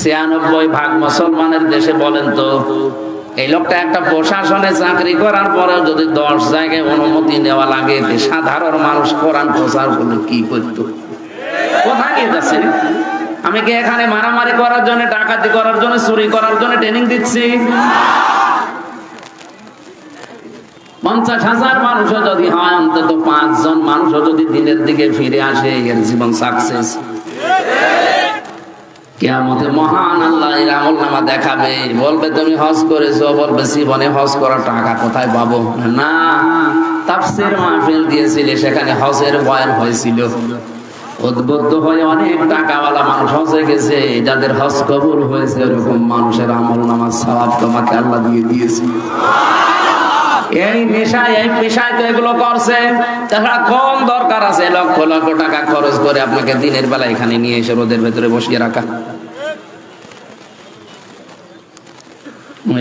96% মুসলমানের দেশে বলেন তো এই লোকটা একটা প্রশাসনে চাকরি করার পরেও যদি 10 জায়গায় অনুমতি নেওয়া লাগে, সাধারণ মানুষ কোরআন প্রচার করলে কি করতো? কোথায় নিয়ে যাচ্ছে? আমি কি এখানে মারামারি করার জন্য, ডাকাতি করার জন্য, চুরি করার জন্য ট্রেনিং দিচ্ছি? 50,000 মানুষও যদি হয়, অন্তত 5 জন মানুষও যদি দিনের দিকে ফিরে আসে, এর জীবন সাকসেস। কিয়ামতে মহান আল্লাহ এর আমলনামা দেখাবে, বলবে তুমি হজ করেছো, বলবে জীবনে হজ করার টাকা কোথায় পাবো? না, তাফসীর মাহফিল দিয়েছিলে, সেখানে হজের বয়ান হয়েছিল, উদ্বুদ্ধ হয়ে অনেক টাকাওয়ালা মানুষ হজে গেছে, যাদের হজ কবুল হয়েছে এরকম মানুষের আমলনামার সওয়াব তোমাকে আল্লাহ দিয়ে দিয়েছে। এই নেশায়, এই পেশায় তো এগুলো করছে, তাছাড়া কম দরকার আছে লক্ষ লক্ষ টাকা খরচ করে আপনাকে দিনের বেলা এখানে নিয়ে এসে রোদের ভেতরে বসিয়ে রাখা।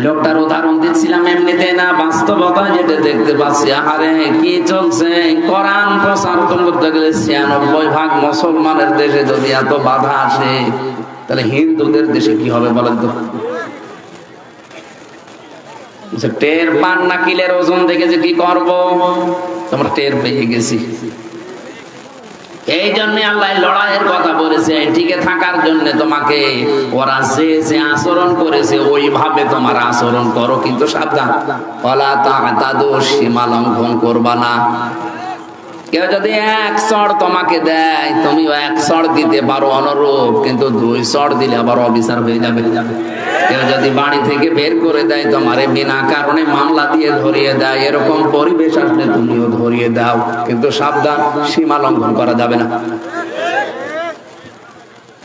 লোকটার উদাহরণ দিচ্ছিলাম এমনিতে না, বাস্তবতা যেটা দেখতে পাচ্ছি। আরে কি চলছে? কোরআন প্রচার করতে গেলে 96% মুসলমানের দেশে যদি এত বাধা আসে, তাহলে হিন্দুদের দেশে কি হবে বলেন তো? টের পান না কিলের ওজন দেখে যে কি করবো? তোমরা টের পেয়ে গেছি। এই জন্য আল্লাহ লড়াইয়ের কথা বলেছে, টিকে থাকার জন্য তোমাকে ওরা যে আচরণ করেছে ওইভাবে তোমার আচরণ করো, কিন্তু সাবধান, ওয়ালা তা'তাদু, সীমা লঙ্ঘন করবা না। কেউ যদি 1 চড় তোমাকে দেয়, তুমিও 1 চড় দিতে পারো অনুরূপ, কিন্তু 2 চড় দিলে আবার অবিচার হয়ে যাবে। কেউ যদি বাড়ি থেকে বের করে দেয় তোমারে, বিনা কারণে মামলা দিয়ে ধরিয়ে দেয়, এরকম পরিবেশ আসলে তুমিও ধরিয়ে দাও, কিন্তু সাবধান, সীমা লঙ্ঘন করা যাবে না।